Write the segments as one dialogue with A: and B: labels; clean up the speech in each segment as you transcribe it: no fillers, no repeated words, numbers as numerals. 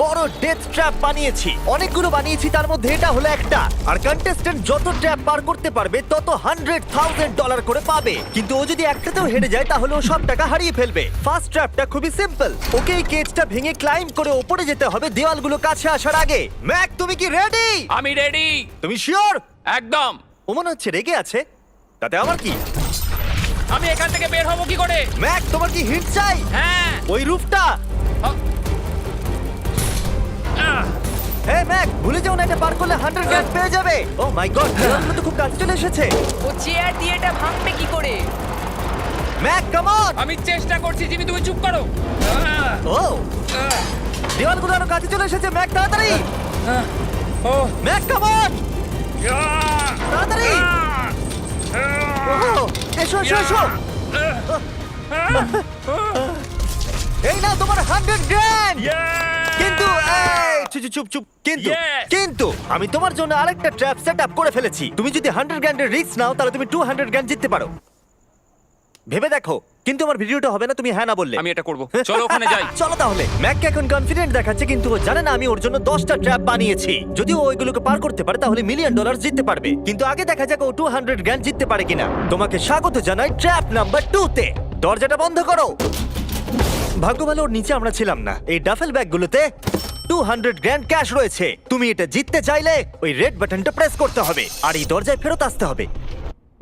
A: বড় death trap বানিয়েছি। অনেকগুলো বানিয়েছি, তার মধ্যে এটা হলো একটা। আর কন্টেস্ট্যান্ট যত ট্র্যাপ পার করতে পারবে তত $100,000 করে পাবে। কিন্তু ও যদি একটাতেও হেরে যায় তাহলে ও সব টাকা হারিয়ে ফেলবে। ফার্স্ট ট্র্যাপটা খুবই সিম্পল। ওকে এই কেজটা ভেঙে ক্লাইম্ব করে উপরে যেতে হবে দেওয়ালগুলো কাছে আসার আগে। ম্যাক, তুমি কি রেডি?
B: আমি রেডি।
A: তুমি শিওর?
B: একদম।
A: ও মনে হচ্ছে রেগে আছে। তাতে আমার কি?
B: আমি এখান থেকে বের হব কি করে?
A: ম্যাক, তোমার কি হিট চাই?
B: হ্যাঁ।
A: ওই রুফটা।
B: আহ, আহ,
A: হে ম্যাক, ভুলে যাও না, এটা পার করলে $100,000 পেয়ে যাবে। ও মাই গড, দেওয়ালগুলো তো খুব কাছে চলে এসেছে।
C: ও চেয়ার দিয়ে এটা ভাঙবে কি করে?
A: Mac, come on.
B: আমি চেষ্টা করছি জিমি, তুমি চুপ করো। আহ,
A: ও,
B: আহ,
A: দেওয়ালগুলো আরো কাছে চলে এসেছে। ম্যাক, তাড়াতাড়ি।
B: আহ, ও
A: ম্যাক, কাম অন,
B: আহ,
A: তাড়াতাড়ি। ও, এসো এসো এসো। এই নাও তোমার $100,000। কিন্তু এই, চুপ চুপ চুপ চুপ। কিন্তু
B: Yes!
A: কিন্তু আমি তোমার জন্য আরেকটা ট্র্যাপ সেট আপ করে ফেলেছি। তুমি যদি $100,000 এর রিস্ক নাও তাহলে তুমি $200,000 জিততে পারো। ভেবে দেখো। কিন্তু আমার ভিডিওটা হবে না তুমি হ্যাঁ না বললে।
B: আমি এটা করব। চলো ওখানে যাই।
A: চলো তাহলে। ম্যাককে এখন কনফিডেন্ট দেখাচ্ছে, কিন্তু ও জানে না আমি ওর জন্য 10টা ট্র্যাপ বানিয়েছি। যদি ও ওইগুলোকে পার করতে পারে তাহলে $1,000,000 জিততে পারবে। কিন্তু আগে দেখা যাক ও $200,000 জিততে পারে কিনা। তোমাকে স্বাগত জানাই ট্র্যাপ নাম্বার 2 তে। দরজাটা বন্ধ করো। ভাগ্য ভালো ওর নিচে আমরা ছিলাম না। এই ডাফেল ব্যাগগুলোতে $200,000 ক্যাশ রয়েছে। তুমি এটা জিততে চাইলে ওই রেড বাটনটা প্রেস করতে হবে আর এই দরজায় ফেরত আসতে হবে।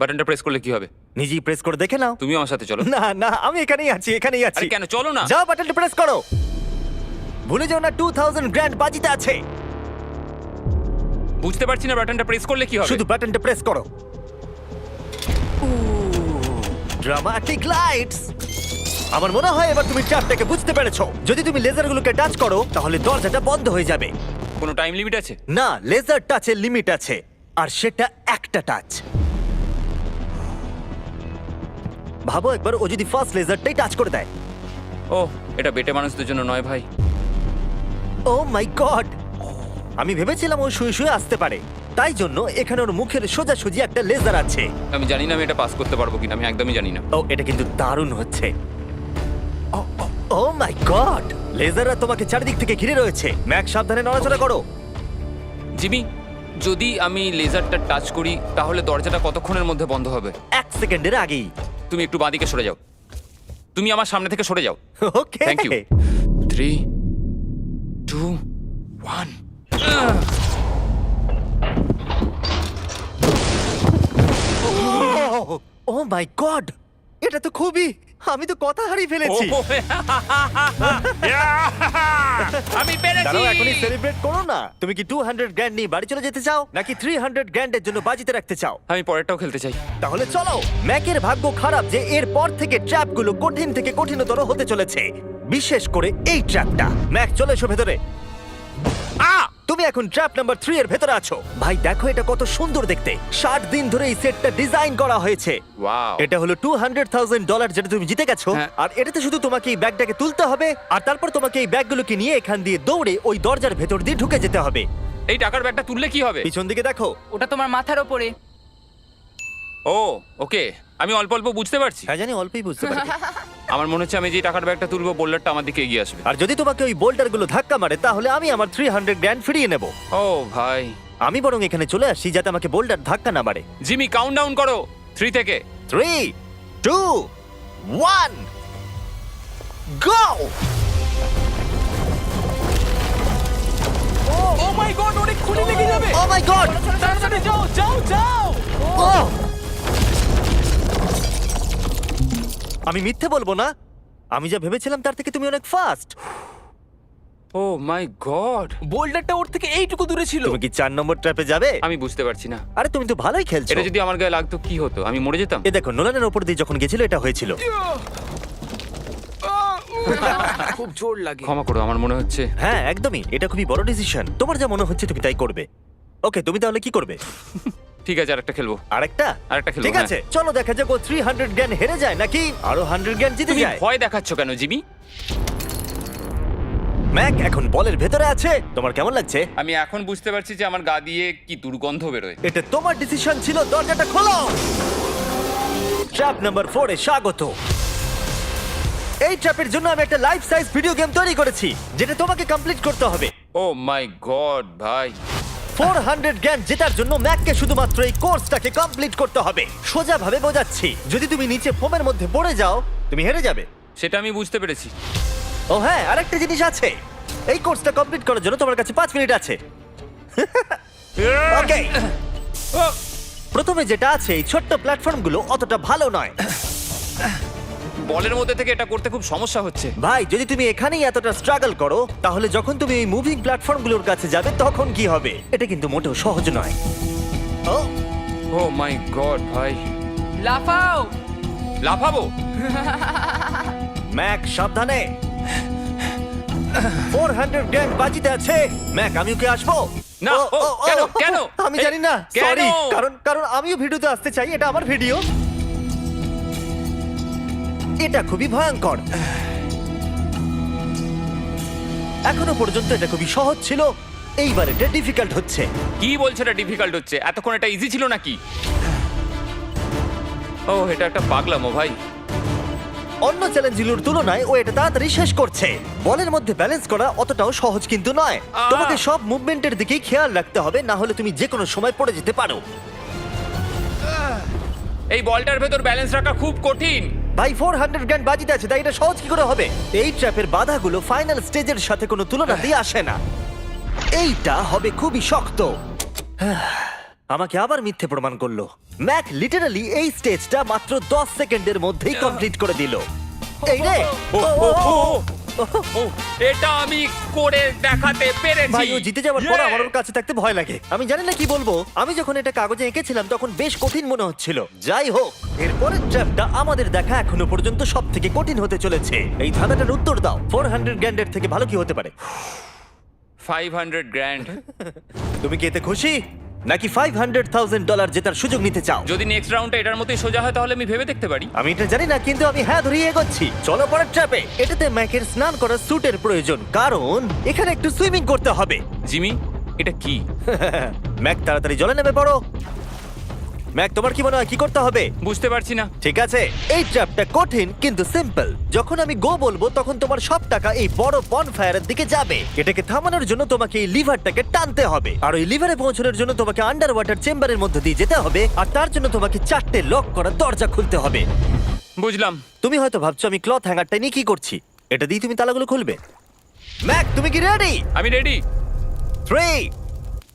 B: বাটনটা প্রেস করলে কি হবে?
A: নিজেই প্রেস করে দেখে নাও।
B: তুমি আমার সাথে চলো।
A: না না, আমি এখানেই আছি, এখানেই আছি।
B: আরে কেন, চলো না।
A: যাও, বাটনটা প্রেস করো। ভুলে যাও না $2,000 বাজিতে আছে।
B: বুঝতে পারছি না বাটনটা প্রেস করলে কি হবে।
A: শুধু বাটনটা প্রেস করো। Dramatic lights. আমার মনে হয় এবার তুমি ট্র্যাপটাকে বুঝতে পেরেছো। যদি তুমি লেজারগুলোকে টাচ করো তাহলে দরজাটা বন্ধ হয়ে যাবে।
B: কোনো টাইম লিমিট আছে?
A: না, লেজার টাচের লিমিট আছে, আর সেটা একটা টাচ। ভাবো একবার, ও যদি ফার্স্ট লেজারটাই টাচ করে দেয়।
B: ও, এটা বেটে মানুষদের জন্য নয় ভাই।
A: ও মাই গড, আমি ভেবেছিলাম ও শুয়ে শুয়ে আসতে পারে, তাই জন্য এখানে ওর মুখের সোজাসুজি একটা লেজার আছে।
B: আমি জানি না আমি এটা পাস করতে পারবো কিনা, আমি একদমই জানি না।
A: ও, এটা কিন্তু দারুণ হচ্ছে। ও মাই গড, লেজাররা তোমাকে চারিদিক থেকে ঘিরে রয়েছে। ম্যাক, সাবধানে নড়াচড়া করো।
B: জিমি, যদি আমি লেজারটা টাচ করি তাহলে দরজাটা কতক্ষণের মধ্যে বন্ধ হবে?
A: 1 সেকেন্ডের আগেই।
B: তুমি একটু বাঁদিকে সরে যাও। তুমি আমার সামনে থেকে সরে যাও।
A: Okay,
B: thank you. 3, 2, 1।
A: Oh my god, এটা তো খুবই, আমি তো কথা হারিয়ে ফেলেছি।
B: আমি পেরেছি।
A: দাঁড়াও, এখনই সেলিব্রেট করো না। তুমি কি $200,000 নিয়ে বাড়ি চলে যেতে চাও নাকি $300,000 এর জন্য বাজিতে রাখতে চাও?
B: আমি পরেরটাও খেলতে চাই।
A: তাহলে চলো। ম্যাকের ভাগ্য খারাপ যে এর পর থেকে ট্র্যাপগুলো কঠিন থেকে কঠিনতর হতে চলেছে, বিশেষ করে এই ট্র্যাপটা। ম্যাক, চলে এসো ভেতরে। তুমি এখন ট্র্যাপ নাম্বার 3 এর ভেতরে আছো। ভাই দেখো এটা কত সুন্দর দেখতে। 60 দিন ধরে এই সেটটা ডিজাইন করা হয়েছে।
B: ওয়াও।
A: এটা হলো $200,000 যেটা তুমি জিতে গেছো।
B: হ্যাঁ।
A: আর এটাতে শুধু তোমাকে এই ব্যাগটাকে তুলতে হবে, আর তারপর তোমাকে এই ব্যাগগুলোকে নিয়ে এখান দিয়ে দৌড়ে ওই দরজার ভেতর দিয়ে ঢুকে যেতে হবে।
B: এই টাকার ব্যাগটা তুললে কি হবে?
A: পিছন দিকে দেখো।
C: ওটা তোমার মাথার ওপরে।
B: ও, ওকে, আমি অল্প অল্প বুঝতে পারছি।
A: হ্যাঁ জানি, অল্পই বুঝতে পারি।
B: আমার মনে হচ্ছে আমি যে টাকার ব্যাগটা তুলবো বোল্ডারটা আমার দিকে এগিয়ে আসবে।
A: আর যদি তোমাকে ওই বোল্ডারগুলো ধাক্কা মারে তাহলে আমি আমার $300,000 ফিরিয়ে নেব।
B: ও ভাই।
A: আমি বরং এখানে চলে আসি যাতে আমাকে বোল্ডার ধাক্কা না মারে।
B: জিমি, কাউন্টডাউন করো 3 থেকে।
A: 3, 2, 1, গো!
B: ও মাই গড, অনেক খুলে লেগে যাবে।
A: ও মাই গড!
B: তাড়াতাড়ি যাও, যাও, যাও।
A: ও! আমি মিথ্যে বলবো না, আমি যা ভেবেছিলাম তার থেকে তুমি অনেক ফাস্ট।
B: ও মাই গড,
D: বোল্ডারটা ওর থেকে এইটুকু দূরে ছিল।
A: তুমি কি 4 নম্বর ট্র্যাপে যাবে?
B: আমি বুঝতে পারছি না।
A: আরে তুমি তো ভালোই খেলছো।
B: এটা যদি আমার গায়ে লাগতো কি হতো? আমি মরে যেতাম।
A: এ দেখো, নোলানের ওপর দিয়ে যখন গেছিল এটা হয়েছিল।
D: খুব জোর লাগে।
B: ক্ষমা করো, আমার মনে হচ্ছে
A: হ্যাঁ একদমই, এটা খুবই বড় ডিসিশন। তোমার যা মনে হচ্ছে তুমি তাই করবে। ওকে, তুমি তাহলে কি করবে?
B: ঠিক আছে, আরেকটা খেলবো।
A: আরেকটা?
B: আরেকটা খেলবো,
A: ঠিক আছে, চলো দেখা যাক ও $300,000 হেরে যায় নাকি আরো $100,000 জিতে
B: তুমি
A: যায়।
B: ভয় দেখাচ্ছ কেন জিমি?
A: ম্যাক এখন বলের ভেতরে আছে। তোমার কেমন লাগছে?
B: আমি এখন বুঝতে পারছি যে আমার গা দিয়ে কি দুর্গন্ধ বেরোয়।
A: এটা তোমার ডিসিশন ছিল। দরজাটা খোলো। ট্র্যাপ নাম্বার 4 এ স্বাগত। এই ট্র্যাপের জন্য আমি একটা লাইফ সাইজ ভিডিও গেম তৈরি করেছি যেটা তোমাকে কমপ্লিট করতে হবে।
B: ও মাই গড ভাই,
A: 400 গ্র্যান্ড জেতার জন্য ম্যাককে শুধুমাত্র এই কোর্সটাকে কমপ্লিট করতে হবে। সোজা ভাবে বোঝাচ্ছি, যদি তুমি নিচে ফোমের মধ্যে পড়ে যাও তুমি হেরে যাবে।
B: সেটা আমি বুঝতে পেরেছি।
A: ও হ্যাঁ, আরেকটা জিনিস আছে, এই কোর্সটা কমপ্লিট করার জন্য তোমার কাছে 5 মিনিট আছে। ওকে, প্রথমে যেটা আছে, এই ছোট্ট প্ল্যাটফর্মগুলো অতটা ভালো নয়।
B: বলের মধ্যে থেকে এটা করতে খুব সমস্যা হচ্ছে।
A: ভাই, যদি তুমি এখানেই এতটা স্ট্রাগল করো, তাহলে যখন তুমি এই মুভিং প্ল্যাটফর্মগুলোর কাছে যাবে তখন কি হবে? এটা কিন্তু মোটেও সহজ নয়। ও
B: ও মাই গড ভাই,
C: লাফাও।
B: লাফাবো?
A: ম্যাক, সাবধানে। 400 গ্র্যান্ড বাজিতে আছে। ম্যাক, আমি ওকে আসবো?
B: না, কেন, কেন?
A: আমি জানি না,
B: কেন?
A: সরি। কারণ আমিও ভিডিওতে আসতে চাই, এটা আমার ভিডিও। এটা খুবই ভয়ঙ্কর। এখনো পর্যন্ত এটা খুবই সহজ ছিল, এইবার এটা ডিফিকাল্ট হচ্ছে।
B: কি বলছো এটা ডিফিকাল্ট হচ্ছে? এতক্ষণ এটা ইজি ছিল নাকি? ও, এটা একটা পাগলামো ভাই।
A: অন্য চ্যালেঞ্জগুলোর তুলনায় ও এটা তাড়াতাড়ি শেষ করছে। বলের মধ্যে ব্যালেন্স করা অতটাও সহজ কিন্তু নয়। তোমাকে সব মুভমেন্টের দিকেই খেয়াল রাখতে হবে, না হলে তুমি যে কোনো সময় পড়ে যেতে পারো।
B: এই বলটার ভেতর ব্যালেন্স রাখা খুব কঠিন।
A: ভাই, 400 গ্র্যান্ড বাজিতে আছে, তাই এটা সহজ কি করে হবে? এই ট্র্যাপের বাধাগুলো ফাইনাল স্টেজের সাথে কোনো তুলনাতেই আসে না। এইটা হবে খুবই শক্ত। আমাকে আবার মিথ্যে প্রমাণ করলো। ম্যাক লিটারালি এই স্টেজটা মাত্র 10 সেকেন্ডের মধ্যেই কমপ্লিট করে দিল। এই রে,
B: এটা আমি করে দেখাতে পেরেছি।
A: ভাই, ও জিতে যাওয়ার পর আমার ওর কাছে থাকতে ভয় লাগে। আমি জানি না কি বলবো। আমি যখন এটা কাগজে এঁকেছিলাম তখন বেশ কঠিন মনে হচ্ছিল। যাই হোক, এরপরের ট্র্যাপটা আমাদের দেখা এখনো পর্যন্ত সব থেকে কঠিন হতে চলেছে। এই ধাঁধাটার উত্তর দাও, 400 গ্র্যান্ডের থেকে ভালো কি হতে পারে?
B: 500 গ্র্যান্ড।
A: তুমি কি এতে খুশি, নাকি $500,000 জেতার সুযোগ নিতে চাও?
B: যদি নেক্সট রাউন্ডটা এটার মতোই সোজা হয় তাহলে আমি ভেবে দেখতে পারি।
A: আমি এটা জানি না, কিন্তু আমি হ্যাঁ ধরিয়ে এগোচ্ছি। চলো পরের ট্র্যাপে। এটাতে ম্যাকের স্নান করার স্যুটের প্রয়োজন, কারণ এখানে একটু সুইমিং করতে হবে।
B: জিমি, এটা কি?
A: ম্যাক, তাড়াতাড়ি জলে নেমে পড়ো। ম্যাক, তোমার কি মনে হয় কি করতে হবে?
B: বুঝতে পারছি না।
A: ঠিক আছে, এই ট্র্যাপটা কঠিন কিন্তু সিম্পল। যখন আমি গো বলবো তখন তোমার সব টাকা এই বড় বনফায়ারের দিকে যাবে। এটাকে থামানোর জন্য তোমাকে এই লিভারটাকে টানতে হবে, আর ওই লিভারে পৌঁছানোর জন্য তোমাকে আন্ডার ওয়াটার চেম্বারের মধ্যে দিয়ে যেতে হবে, আর তার জন্য তোমাকে 4টে লক করা দরজা খুলতে হবে।
B: বুঝলাম।
A: তুমি হয়তো ভাবছো আমি ক্লথ হ্যাঙ্গারটা নিয়ে কি করছি। এটা দিয়ে তুমি তালাগুলো খুলবে। ম্যাক, তুমি কি রেডি?
B: আমি রেডি।
A: 3,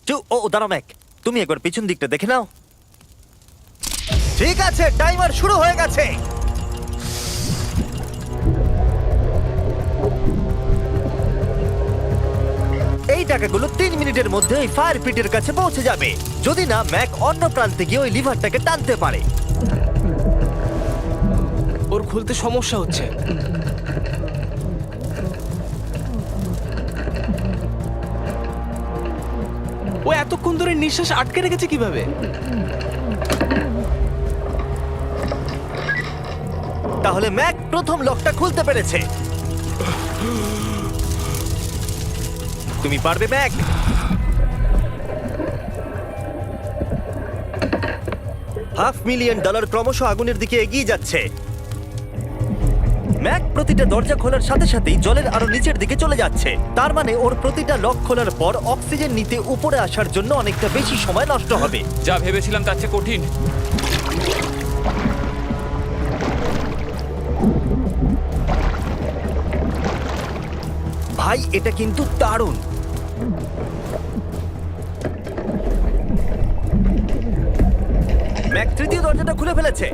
A: 2, দাঁড়াও ম্যাক, তুমি একবার পিছন দিকটা দেখে নাও। ঠিক আছে, টাইমার শুরু হয়ে গেছে। এই টাকাগুলো 3 মিনিটের মধ্যে ওই ফায়ার পিটের কাছে পৌঁছে যাবে, যদি না ম্যাক অন্য প্রান্তে গিয়ে ওই লিভারটাকে টানতে পারে।
D: ওর খুলতে সমস্যা হচ্ছে। ও এতক্ষণ ধরে নিঃশ্বাস আটকে রেখেছে কিভাবে?
A: তাহলে ম্যাক প্রথম লকটা খুলতে পেরেছে। তুমি পারবে ম্যাক। $500,000 ক্রমশ আগুনের দিকে এগিয়ে যাচ্ছে। ম্যাক প্রতিটা দরজা খোলার সাথে সাথেই জলের আরো নিচের দিকে চলে যাচ্ছে। তার মানে ওর প্রতিটা লক খোলার পর অক্সিজেন নিতে উপরে আসার জন্য অনেকটা বেশি সময় নষ্ট হবে।
B: যা ভেবেছিলাম তার চেয়ে কঠিন।
A: ভাই, এটা কিন্তু দারুণ। ম্যাক তৃতীয় দরজাটা খুলে ফেলেছে।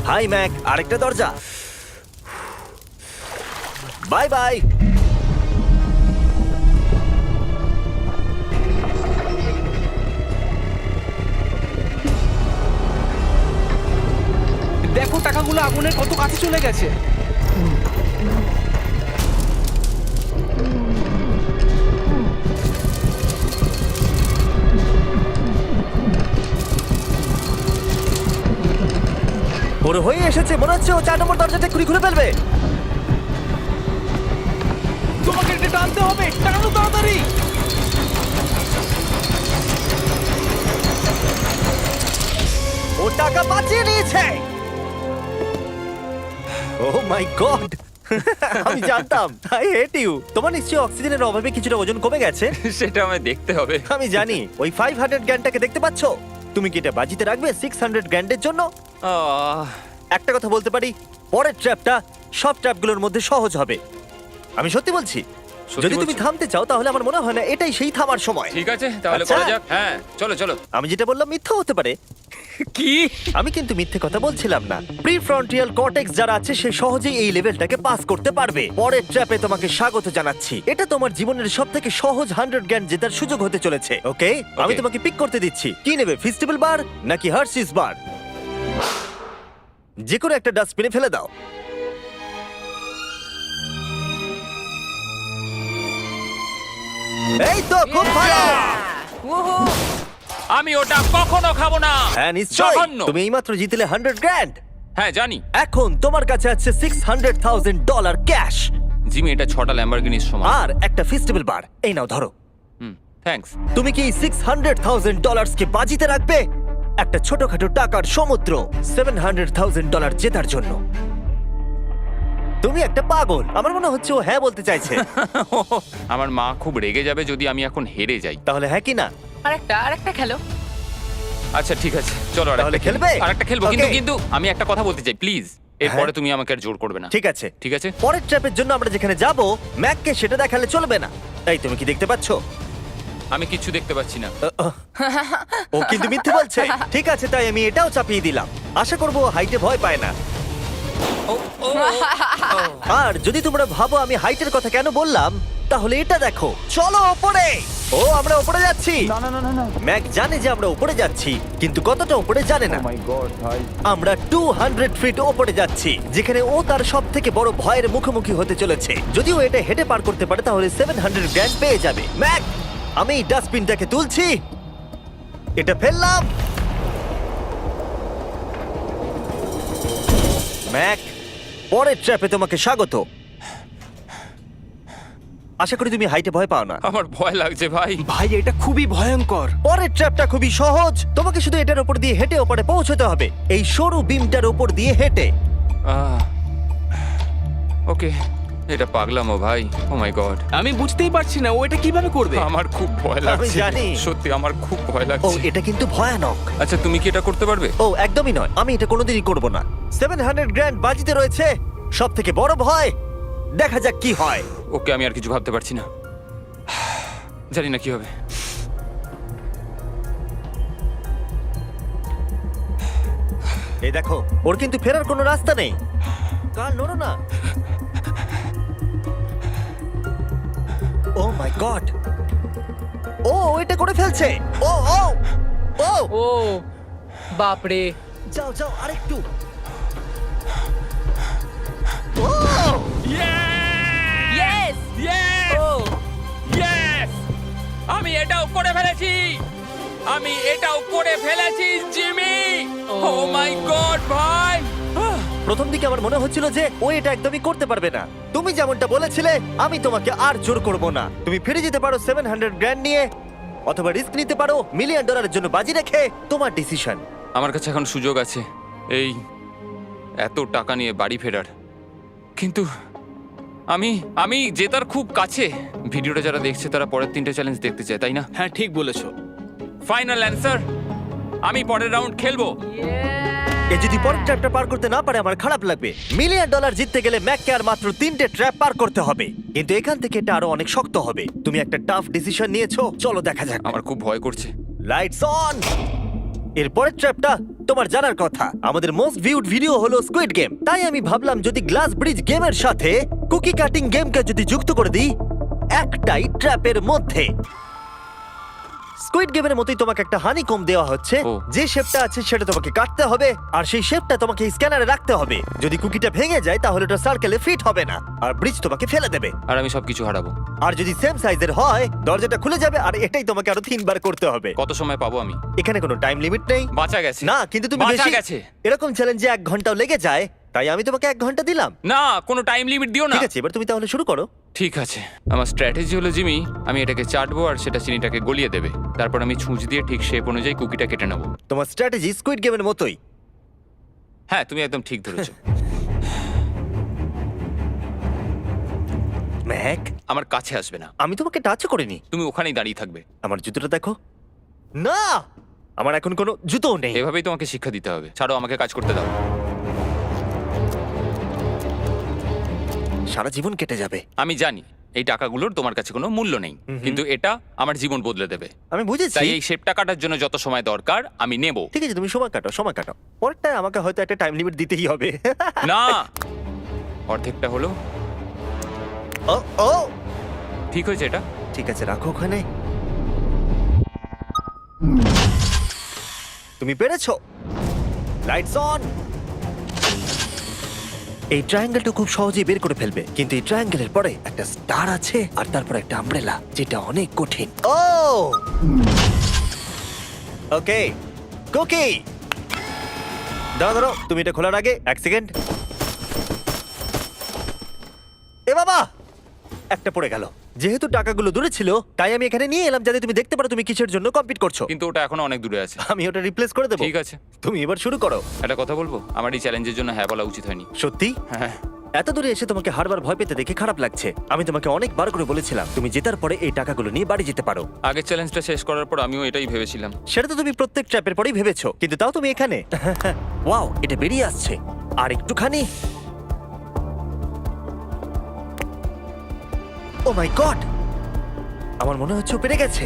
A: হাই ম্যাক, আরেকটা দরজা। Bye bye.
D: দেখো টাকাগুলো আগুনের কত কাছে চলে গেছে।
A: ওর হয়ে এসেছে, মনে হচ্ছে ও 4 নম্বর দরজাটা খুলে ফেলবে।
D: তোমাকে এটা টানতে হবে, টানো তাড়াতাড়ি।
A: ও টাকা বাঁচিয়ে নিয়েছে। ও মাই গড, আমি জানতাম। I hate you. তোমার নিশ্চয়ই অক্সিজেনের অভাবে কিছুটা ওজন কমে গেছে।
B: সেটা আমায় দেখতে হবে।
A: আমি জানি। ওই 500 গ্র্যান্ডটাকে দেখতে পাচ্ছ? তুমি কি এটা বাজিতে রাখবে 600 গ্র্যান্ডের জন্য?
B: আহ,
A: একটা কথা বলতে পারি, পরের ট্র্যাপটা সব ট্র্যাপগুলোর মধ্যে সহজ হবে। আমি সত্যি বলছি।
B: সত্যি
A: যদি তুমি
B: বলছো?
A: থামতে চাও তাহলে আমার মনে হয় না এটাই সেই থামার সময়।
B: ঠিক আছে তাহলে
A: আচ্ছা।
B: করা যাক। হ্যাঁ চলো চলো।
A: আমি যেটা বললাম মিথ্যা হতে পারে।
B: কি?
A: আমি কিন্তু মিথ্যে কথা বলছিলাম না। প্রিফ্রন্টিয়াল কর্টেক্স যারা আছে সে সহজেই এই লেভেলটাকে পাস করতে পারবে। পরের ট্র্যাপে তোমাকে স্বাগত জানাচ্ছি। এটা তোমার জীবনের সবথেকে সহজ 100 গ্র্যান্ড জেতার সুযোগ হতে চলেছে। ওকে, আমি তোমাকে পিক করতে দিচ্ছি। কি নেবে, ফেস্টিভ্যাল বার নাকি হার্শিস বার? যে কোনো একটা ডাস্টবিনে ফেলে দাও। এই তো খুব ভালো।
C: উহু,
B: আমি ওটা কখনো খাবো না।
A: হ্যাঁ নিশ্চয়ই।
B: জঘন্য।
A: তুমি এইমাত্র জিতলে 100 গ্র্যান্ড।
B: হ্যাঁ জানি।
A: এখন তোমার কাছে আছে $600,000 ক্যাশ
B: জিমি এটা 6টা ল্যাম্বরগিনির সমান।
A: আর একটা ফেস্টিভ্যাল বার। এই নাও ধরো।
B: হুম, থ্যাঙ্কস।
A: তুমি কি $600,000 কে বাজিতে রাখবে একটা ছোটখাটো টাকার সমুদ্র $700,000 জেতার জন্য? তুমি একটা পাগল। আমার মনে হচ্ছে ও হ্যাঁ বলতে চাইছে।
B: আমার মা খুব রেগে যাবে যদি আমি এখন হেরে যাই।
A: তাহলে হ্যাঁ কি না?
C: আরেকটা খেলো।
B: আচ্ছা ঠিক আছে চলো
A: তাহলে খেলবে?
B: আরেকটা খেলবো। কিন্তু
A: Okay.
B: কিন্তু আমি একটা কথা বলতে চাই প্লিজ। এরপরে তুমি আমাকে আর জোর করবে না।
A: ঠিক আছে।
B: ঠিক আছে।
A: পরের ট্র্যাপের জন্য আমরা যেখানে যাব ম্যাককে সেটা দেখালে চলবে না। এই তুমি কি দেখতে পাচ্ছ?
B: আমি কিচ্ছু দেখতে পাচ্ছি না।
A: ও কিন্তু মিথ্যে বলছে। ঠিক আছে, তাই আমি এটাও চাপিয়ে দিলাম। আশা করবো হাইটে ভয় পায় না।
B: ও, ও,
A: আর যদি তোমরা ভাবো আমি হাইটের কথা কেন বললাম, তাহলে এটা দেখো। চলো ওপরে। ও আমরা ওপরে যাচ্ছি। ম্যাক জানে যে আমরা উপরে যাচ্ছি, কিন্তু কতটা উপরে জানে না। আমরা 200 ফিট ওপরে যাচ্ছি, যেখানে ও তার সব থেকে বড় ভয়ের মুখোমুখি হতে চলেছে। যদি ও এটা হেঁটে পার করতে পারে তাহলে 700 গ্র্যান্ড পেয়ে যাবে। ম্যাক, আমি এই ডাস্টবিনটাকে তুলছি, এটা ফেললাম। ম্যাক, পরের ট্র্যাপে তোমাকে স্বাগত। আশা করি তুমি হাইটে ভয় পাও না।
B: আমার ভয় লাগছে ভাই।
D: ভাই এটা খুবই ভয়ঙ্কর।
A: পরের ট্র্যাপটা খুবই সহজ। তোমাকে শুধু এটার উপর দিয়ে হেঁটে ওপরে পৌঁছতে হবে, এই সরু বিমটার উপর দিয়ে হেঁটে।
B: ওকে, এটা পাগলামো ভাই। ও মাই গড,
D: আমি বুঝতেই পারছি না ও এটা কিভাবে করবে।
B: আমার খুব ভয় লাগছে।
A: জানি।
B: সত্যি আমার খুব ভয়
A: ও
B: লাগছে।
A: এটা কিন্তু ভয়ানক।
B: আচ্ছা তুমি কি এটা করতে পারবে?
A: ও একদমই নয়, আমি এটা কোনোদিনই করব না। 700 গ্র্যান্ড বাজিতে রয়েছে, সব থেকে বড় ভয়। দেখা যাক কি হয়।
B: ওকে, আমি আর কিছু ভাবতে পারছি না। জানি না কি হবে।
A: এই দেখো, ওর কিন্তু ফেরার কোনো রাস্তা নেই। কাল নড়ো না। ও মাই গড, ও এটা করে ফেলছে। ও ও ও
C: ও বাপরে।
A: যাও যাও আরেকটু। ও
C: ইয়েস! ও
B: ইয়েস! আমি এটাও করে ফেলেছি। আমি এটাও করে ফেলেছি জিমি। ও মাই গড ভাই।
A: প্রথম দিকে আমার মনে হচ্ছিল যে ও এটা একদমই করতে পারবে না। তুমি যেমনটা বলেছিলে, আমি তোমাকে আর জোর করব না। তুমি ফিরে যেতে পারো 700 গ্র্যান্ড নিয়ে, অথবা রিস্ক নিতে পারো $1 মিলিয়ন জন্য বাজি রেখে। তোমার ডিসিশন।
B: আমার কাছে এখন সুযোগ আছে এই এত টাকা নিয়ে বাড়ি ফেরার। কিন্তু আমি আমি জেতার খুব কাছে। ভিডিওটা যারা দেখছে তারা পরের 3টে চ্যালেঞ্জ দেখতে চায়, তাই না?
D: হ্যাঁ ঠিক বলেছো।
B: ফাইনাল অ্যান্সার, আমি পরের রাউন্ড খেলবো।
A: এ যদি পরের ট্র্যাপটা পার করতে না পারে আমার খারাপ লাগবে। $1 মিলিয়ন জিততে গেলে ম্যাককে আর মাত্র 3টে ট্র্যাপ পার করতে হবে, কিন্তু এখান থেকে এটা আরো অনেক শক্ত হবে। তুমি একটা টাফ ডিসিশন নিয়েছো, চলো দেখা যাক।
B: আমার খুব ভয় করছে।
A: Lights on. এরপরের ট্র্যাপটা তোমার জানার কথা। আমাদের মোস্ট ভিউড ভিডিও হলো স্কুইড গেম, তাই আমি ভাবলাম যদি গ্লাস ব্রিজ গেমের সাথে কুকি কাটিং গেমকে যদি যুক্ত করে দিই একটাই ট্র্যাপের মধ্যে। স্কুইড গেমের মতোই তোমাকে একটা হানিকম দেওয়া হচ্ছে।
B: ও।
A: যে শেপটা আছে সেটা তোমাকে কাটতে হবে, আর সেই শেপটা তোমাকে স্ক্যানারে রাখতে হবে। যদি কুকিটা ভেঙে যায় তাহলে ওটা সার্কেলে ফিট হবে না, আর ব্রিজ তোমাকে ফেলে দেবে।
B: আর আমি সবকিছু হারাবো।
A: আর যদি সেম সাইজের হয় দরজাটা খুলে যাবে, আর এটাই তোমাকে আরো 3বার করতে হবে।
B: কত সময় পাবো আমি?
A: এখানে কোনো টাইম লিমিট নেই।
B: বাঁচা গেছে।
A: না, কিন্তু তুমি
B: বাঁচা
A: বেশি
B: গেছে।
A: এরকম চ্যালেঞ্জে 1 ঘন্টাও লেগে যায়, তাই আমি তোমাকে 1 ঘন্টা দিলাম।
B: না, কোনো টাইম লিমিট দিও না।
A: ঠিক আছে, এবার তুমি তাহলে শুরু করো।
B: ঠিক আছে, আমার স্ট্র্যাটেজি হলো জিমি, আমি এটাকে চাটবো আর সেটা চিনিটাকে গলিয়ে দেবে। তারপর আমি ছুঁচ দিয়ে ঠিক শেপ অনুযায়ী কুকিটা কেটে নেবো।
A: তোমার স্ট্র্যাটেজি স্কুইড গেমের মতোই।
B: হ্যাঁ, তুমি একদম ঠিক ধরেছো।
A: ম্যাক,
B: আমার কাছে আসবে না,
A: আমি তোমাকে টাচ করিনি।
B: তুমি ওখানেই দাঁড়িয়ে থাকবে।
A: আমার জুতোটা দেখো। না, আমার এখন কোনো জুতোও নেই।
B: এভাবেই তোমাকে শিক্ষা দিতে হবে। ছাড়ো, আমাকে কাজ করতে দাও।
A: সারা জীবন কেটে যাবে।
B: আমি জানি এই টাকাগুলোর তোমার কাছে কোনো মূল্য নেই, কিন্তু এটা আমার জীবন বদলে দেবে।
A: আমি বুঝেছি।
B: তাই এই শেপটা কাটার জন্য যত সময় দরকার আমি নেব।
A: ঠিক আছে, তুমি সময় কাটো, সময় কাটো। পরেরটায় আমাকে হয়তো একটা টাইম লিমিট দিতেই হবে।
B: না, অর্ধেকটা হলো।
A: ও ও,
B: ঠিক হয়েছে এটা।
A: ঠিক আছে, রাখো ওখানে। তুমি পেরেছো। Lights on. এই ট্রায়াঙ্গেলটা খুব সহজেই বের করে ফেলবে, কিন্তু এই ট্রায়াঙ্গেলের পরে একটা স্টার আছে আর তারপর একটা আমব্রেলা, যেটা অনেক কঠিন। ও ওকে, কুকি দাঁড়াও দাঁড়াও, তুমি এটা খোলার আগে 1 সেকেন্ড। এ বাবা, একটা পড়ে গেল। যেহেতু টাকাগুলো দূরে ছিল, তাই আমি এখানে নিয়ে এলাম যাতে তুমি দেখতে পারো তুমি কিসের জন্য কম্পিট করছো।
B: কিন্তু ওটা এখনো অনেক দূরে আছে।
A: আমি ওটা রিপ্লেস করে দেবো।
B: ঠিক আছে,
A: তুমি এবার শুরু করো।
B: একটা কথা বলবো, আমার এই চ্যালেঞ্জের জন্য হ্যাঁ বলা উচিত হয়নি।
A: সত্যি?
B: হ্যাঁ,
A: এত দূরে এসে তোমাকে হারবার ভয় পেতে দেখে খারাপ লাগছে। আমি তোমাকে অনেকবার করে বলেছিলাম তুমি জেতার পরে এই টাকাগুলো নিয়ে বাড়ি যেতে পারো।
B: আগের চ্যালেঞ্জটা শেষ করার পর আমিও এটাই ভেবেছিলাম।
A: সেটা তো তুমি প্রত্যেক ট্র্যাপের পরেই ভেবেছো, কিন্তু তাও তুমি এখানে। ওয়াও, এটা বেরিয়ে আসছে। আর একটুখানি। ও মাই গড, আমার মনে হচ্ছে ও পেরে গেছে।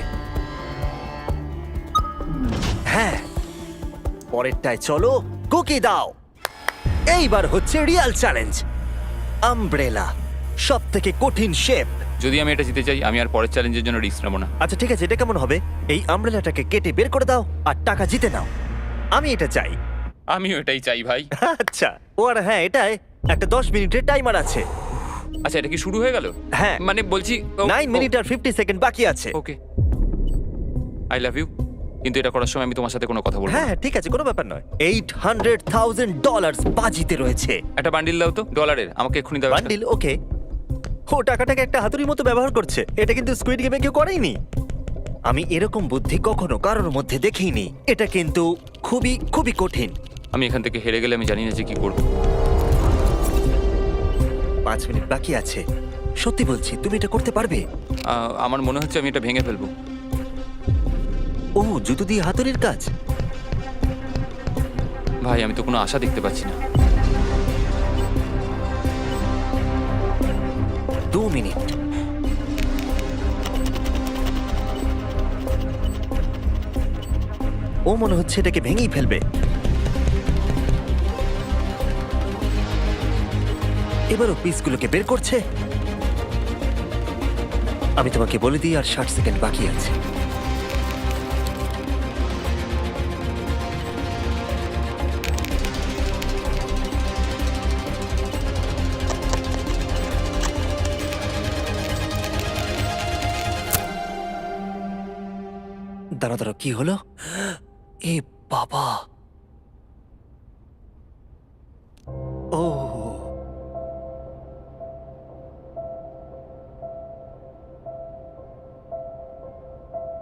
A: হ্যাঁ, পরেরটায় চলো, কুকি দাও। এইবার হচ্ছে রিয়েল চ্যালেঞ্জ, আমব্রেলা, সব থেকে কঠিন শেপ।
B: যদি আমি এটা জিতে চাই, আমি আর পরের চ্যালেঞ্জের জন্য রিস্ক নেবো না।
A: আচ্ছা ঠিক আছে, এটা কেমন হবে? এই আমব্রেলাটাকে কেটে বের করে দাও আর টাকা জিতে নাও। আমি এটা চাই।
B: আমিও এটাই চাই ভাই।
A: আচ্ছা, ও আর হ্যাঁ, এটায় একটা 10 মিনিটের টাইমার আছে।
B: আচ্ছা, এটা কি শুরু হয়ে গেল?
A: হ্যাঁ।
B: মানে বলছি
A: 9 মিনিট আর 50 সেকেন্ড বাকি আছে।
B: ওকে, আই লাভ ইউ। কিন্তু এটা করার সময় আমি তোমার সাথে কোনো কথা বলবো না।
A: হ্যাঁ ঠিক আছে, কোনো ব্যাপার নয়। $800,000 বাজিতে রয়েছে।
B: একটা বান্ডিল দাও তো ডলারের, আমাকে এক্ষুনি দাও একটা।
A: বান্ডিল? ওকে। ও টাকাটাকে একটা হাতুড়ির মতো ব্যবহার করছে। এটা কিন্তু স্কুইড গেমে কেউ করেইনি। আমি এরকম বুদ্ধি কখনো কারোর মধ্যে দেখিনি। এটা কিন্তু খুবই খুবই কঠিন।
B: আমি এখান থেকে হেরে গেলে আমি জানি না যে কি করবো।
A: 5 মিনিট বাকি আছে। সত্যি বলছি, তুমি এটা করতে পারবে?
B: আমার মনে হচ্ছে আমি এটা ভেঙে ফেলবো।
A: ও, জুতো দিয়ে হাতুড়ির কাজ।
B: ভাই, আমি তো কোনো আশা দেখতে পাচ্ছি না।
A: 2 মিনিট। ও মনে হচ্ছে এটাকে ভেঙেই ফেলবে। এবারও পিসগুলোকে বের করছে। আমি তোমাকে বলে দিই, আর 60 সেকেন্ড বাকি আছে। দাঁড়া দাঁড়া, কি হলো? এ বাবা, ও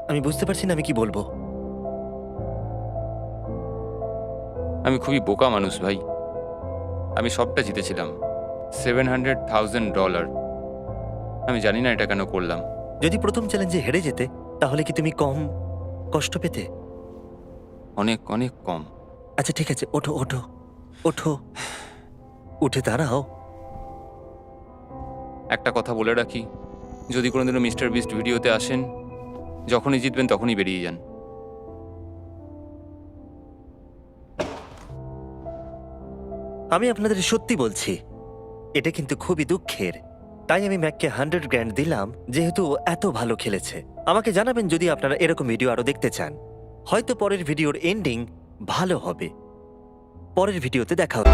A: আমি বুঝতে পারছি না আমি কি বলবো।
B: আমি খুবই বোকা মানুষ ভাই। আমি সবটা জিতেছিলাম, $700,000। আমি জানি না এটা কেন করলাম।
A: যদি প্রথম চ্যালেঞ্জে হেরে যেতে, তাহলে কি তুমি কম কষ্ট পেতে?
B: অনেক অনেক কম।
A: আচ্ছা ঠিক আছে, ওঠো ওঠো ওঠো, উঠে দাঁড়াও।
B: একটা কথা বলে রাখি, যদি কোনোদিনও মিস্টার বিস্ট ভিডিওতে আসেন, যখনই জিতবেন তখনই বেরিয়ে যান।
A: আমি আপনাদের সত্যি বলছি, এটা কিন্তু খুবই দুঃখের। তাই আমি ম্যাককে 100 গ্র্যান্ড দিলাম, যেহেতু ও এত ভালো খেলেছে। আমাকে জানাবেন যদি আপনারা এরকম ভিডিও আরো দেখতে চান। হয়তো পরের ভিডিওর এন্ডিং ভালো হবে। পরের ভিডিওতে দেখা হবে।